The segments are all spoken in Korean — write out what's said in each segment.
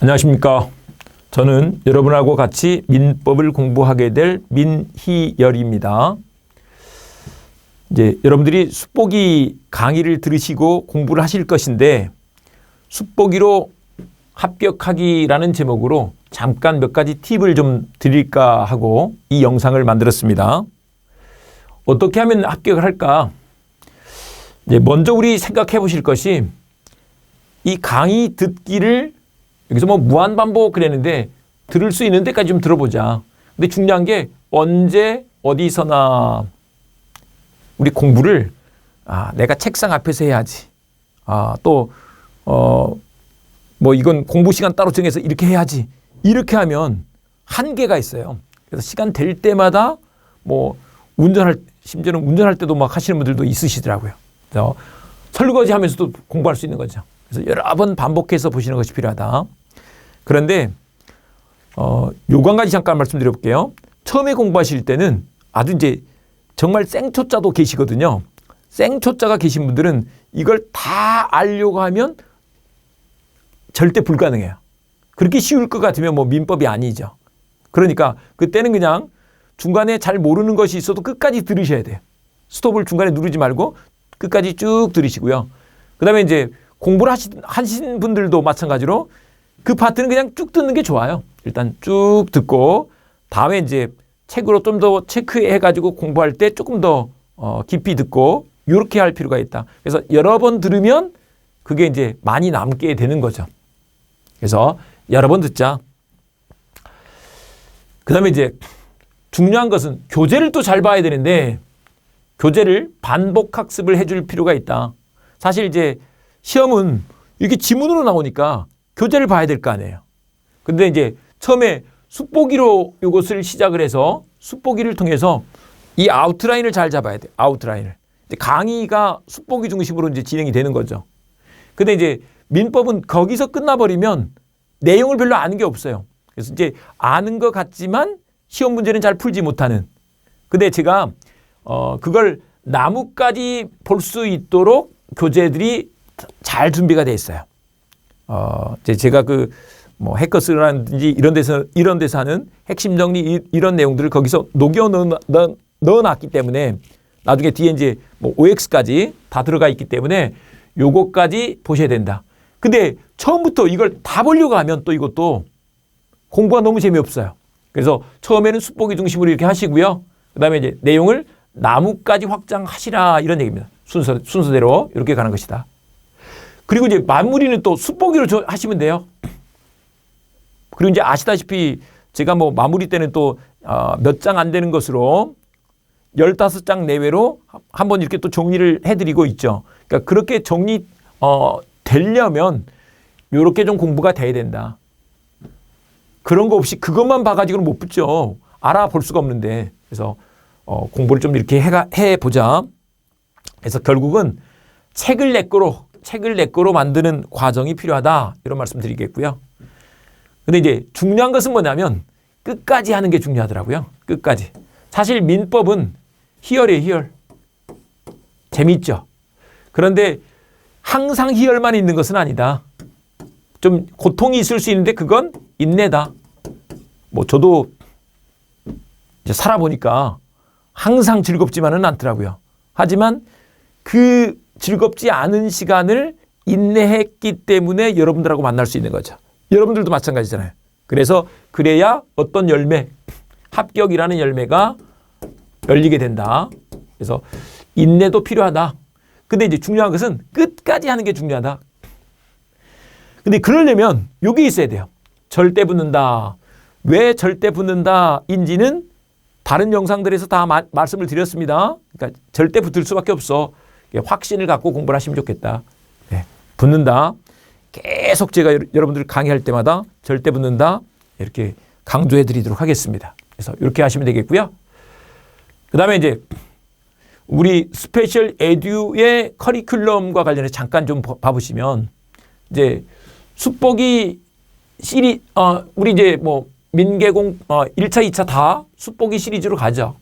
안녕하십니까. 저는 여러분하고 같이 민법을 공부하게 될 민희열입니다. 이제 여러분들이 숫보기 강의를 들으시고 공부를 하실 것인데, 숫보기로 합격하기라는 제목으로 잠깐 몇 가지 팁을 좀 드릴까 하고 이 영상을 만들었습니다. 어떻게 하면 합격을 할까? 이제 먼저 우리 생각해 보실 것이, 이 강의 듣기를 여기서 뭐 무한반복 그랬는데 들을 수 있는 데까지 좀 들어보자. 근데 중요한 게 언제 어디서나 우리 공부를 내가 책상 앞에서 해야지. 뭐 이건 공부 시간 따로 정해서 이렇게 해야지. 이렇게 하면 한계가 있어요. 그래서 시간 될 때마다 뭐 심지어는 운전할 때도 막 하시는 분들도 있으시더라고요. 그래서 설거지 하면서도 공부할 수 있는 거죠. 그래서 여러 번 반복해서 보시는 것이 필요하다. 그런데 요거 가지 잠깐 말씀드려 볼게요. 처음에 공부하실 때는 아주 이제 정말 생초짜도 계시거든요. 생초짜가 계신 분들은 이걸 다 알려고 하면 절대 불가능해요. 그렇게 쉬울 것 같으면 뭐 민법이 아니죠. 그러니까 그때는 그냥 중간에 잘 모르는 것이 있어도 끝까지 들으셔야 돼요. 스톱을 중간에 누르지 말고 끝까지 쭉 들으시고요. 그 다음에 이제 공부를 하신 분들도 마찬가지로 그 파트는 그냥 쭉 듣는 게 좋아요. 일단 쭉 듣고 다음에 이제 책으로 좀 더 체크해가지고 공부할 때 조금 더 깊이 듣고 이렇게 할 필요가 있다. 그래서 여러 번 들으면 그게 이제 많이 남게 되는 거죠. 그래서 여러 번 듣자. 그 다음에 이제 중요한 것은 교재를 또 잘 봐야 되는데, 교재를 반복 학습을 해줄 필요가 있다. 사실 이제 시험은 이렇게 지문으로 나오니까 교재를 봐야 될 거 아니에요. 근데 이제 처음에 숫보기로 이것을 시작을 해서 숫보기를 통해서 이 아웃라인을 잘 잡아야 돼요. 아웃라인을. 강의가 숫보기 중심으로 이제 진행이 되는 거죠. 근데 이제 민법은 거기서 끝나버리면 내용을 별로 아는 게 없어요. 그래서 이제 아는 것 같지만 시험 문제는 잘 풀지 못하는. 근데 제가 그걸 나뭇가지 볼 수 있도록 교재들이 잘 준비가 돼 있어요. 제가 뭐 해커스라든지 이런 데서 하는 핵심 정리 이런 내용들을 거기서 녹여 넣어놨기 때문에 나중에 뒤에 이제 뭐 OX까지 다 들어가 있기 때문에 요거까지 보셔야 된다. 근데 처음부터 이걸 다 보려고 하면 또 이것도 공부가 너무 재미없어요. 그래서 처음에는 숫보기 중심으로 이렇게 하시고요. 그 다음에 이제 내용을 나뭇가지 확장하시라 이런 얘기입니다. 순서대로 이렇게 가는 것이다. 그리고 이제 마무리는 또 숫보기로 하시면 돼요. 그리고 이제 아시다시피 제가 뭐 마무리 때는 또 몇 장 안 되는 것으로 15장 내외로 한번 이렇게 또 정리를 해드리고 있죠. 그러니까 그렇게 정리 되려면 이렇게 좀 공부가 돼야 된다. 그런 거 없이 그것만 봐가지고는 못 붙죠. 알아볼 수가 없는데. 그래서 공부를 좀 이렇게 해보자. 그래서 결국은 책을 내 거로 만드는 과정이 필요하다. 이런 말씀 드리겠고요. 근데 이제 중요한 것은 뭐냐면 끝까지 하는 게 중요하더라고요. 끝까지. 사실 민법은 희열이에요, 희열. 재밌죠. 그런데 항상 희열만 있는 것은 아니다. 좀 고통이 있을 수 있는데 그건 인내다. 뭐 저도 이제 살아보니까 항상 즐겁지만은 않더라고요. 하지만 그 즐겁지 않은 시간을 인내했기 때문에 여러분들하고 만날 수 있는 거죠. 여러분들도 마찬가지잖아요. 그래서 그래야 어떤 열매, 합격이라는 열매가 열리게 된다. 그래서 인내도 필요하다. 근데 이제 중요한 것은 끝까지 하는 게 중요하다. 근데 그러려면 이게 있어야 돼요. 절대 붙는다. 왜 절대 붙는다인지는 다른 영상들에서 다 말씀을 드렸습니다. 그러니까 절대 붙을 수밖에 없어. 확신을 갖고 공부를 하시면 좋겠다. 네, 붙는다. 계속 제가 여러분들 강의할 때마다 절대 붙는다. 이렇게 강조해 드리도록 하겠습니다. 그래서 이렇게 하시면 되겠고요. 그 다음에 이제 우리 스페셜 에듀의 커리큘럼과 관련해서 잠깐 좀 봐보시면, 이제 숫보기 우리 이제 뭐 민계공 1차, 2차 다 숫보기 시리즈로 가죠.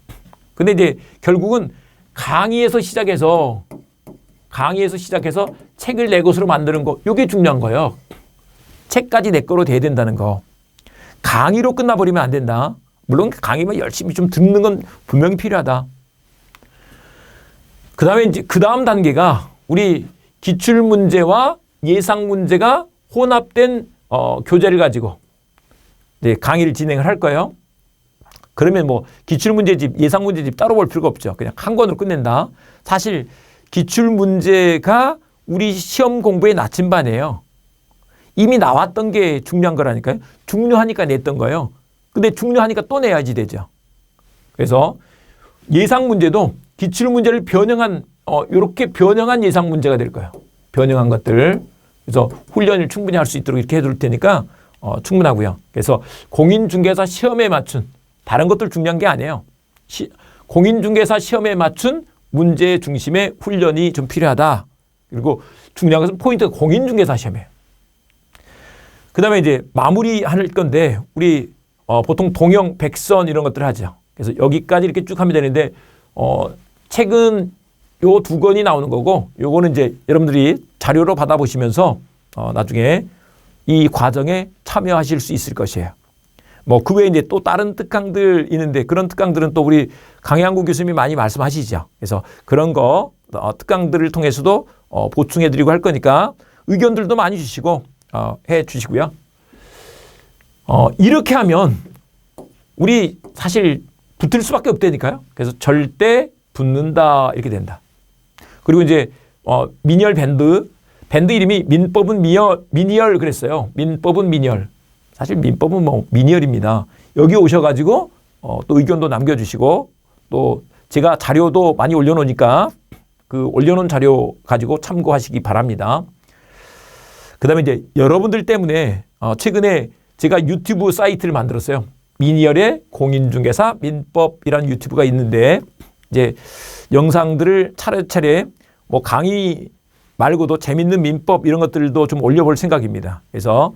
근데 이제 결국은 강의에서 시작해서 책을 내 것으로 만드는 거, 이게 중요한 거예요. 책까지 내 거로 돼야 된다는 거. 강의로 끝나버리면 안 된다. 물론 강의만 열심히 좀 듣는 건 분명히 필요하다. 그 다음에 이제 그 다음 단계가 우리 기출문제와 예상문제가 혼합된 교재를 가지고 이제 강의를 진행을 할 거예요. 그러면 뭐 기출문제집, 예상문제집 따로 볼 필요가 없죠. 그냥 한 권으로 끝낸다. 사실 기출문제가 우리 시험 공부의 나침반이에요. 이미 나왔던 게 중요한 거라니까요. 중요하니까 냈던 거예요. 근데 중요하니까 또 내야지 되죠. 그래서 예상문제도 기출문제를 변형한 이렇게 변형한 예상문제가 될 거예요. 변형한 것들. 그래서 훈련을 충분히 할 수 있도록 이렇게 해둘 테니까 충분하고요. 그래서 공인중개사 시험에 맞춘 다른 것들 중요한 게 아니에요. 공인중개사 시험에 맞춘 문제 중심의 훈련이 좀 필요하다. 그리고 중요한 것은 포인트가 공인중개사 시험이에요. 그 다음에 이제 마무리할 건데 우리 보통 동영, 백선 이런 것들을 하죠. 그래서 여기까지 이렇게 쭉 하면 되는데 책은 요 두 권이 나오는 거고 요거는 이제 여러분들이 자료로 받아보시면서 나중에 이 과정에 참여하실 수 있을 것이에요. 뭐 그 외에 이제 또 다른 특강들 있는데 그런 특강들은 또 우리 강양구 교수님이 많이 말씀하시죠. 그래서 그런 거 특강들을 통해서도 보충해드리고 할 거니까 의견들도 많이 주시고 해 주시고요. 이렇게 하면 우리 사실 붙을 수밖에 없다니까요. 그래서 절대 붙는다 이렇게 된다. 그리고 이제 미니얼 밴드 이름이 민법은 미니얼 그랬어요. 민법은 미니얼. 사실 민법은 뭐 미니얼입니다. 여기 오셔가지고 또 의견도 남겨주시고 또 제가 자료도 많이 올려놓으니까 그 올려놓은 자료 가지고 참고하시기 바랍니다. 그 다음에 이제 여러분들 때문에 최근에 제가 유튜브 사이트를 만들었어요. 미니얼의 공인중개사 민법이라는 유튜브가 있는데 이제 영상들을 차례차례 뭐 강의 말고도 재밌는 민법 이런 것들도 좀 올려볼 생각입니다. 그래서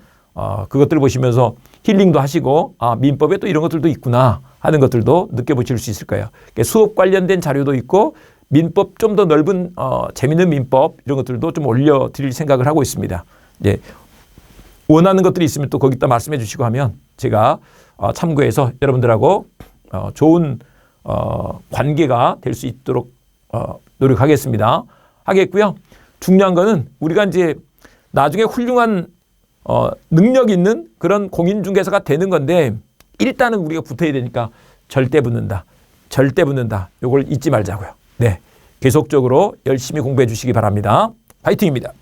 그것들을 보시면서 힐링도 하시고 민법에 또 이런 것들도 있구나 하는 것들도 느껴보실 수 있을 거예요. 수업 관련된 자료도 있고 민법 좀 더 넓은 재밌는 민법 이런 것들도 좀 올려드릴 생각을 하고 있습니다. 이제 원하는 것들이 있으면 또 거기다 말씀해 주시고 하면 제가 참고해서 여러분들하고 좋은 관계가 될 수 있도록 노력하겠습니다. 하겠고요. 중요한 거는 우리가 이제 나중에 훌륭한 능력 있는 그런 공인중개사가 되는 건데 일단은 우리가 붙어야 되니까 절대 붙는다. 절대 붙는다. 이걸 잊지 말자고요. 네, 계속적으로 열심히 공부해 주시기 바랍니다. 파이팅입니다.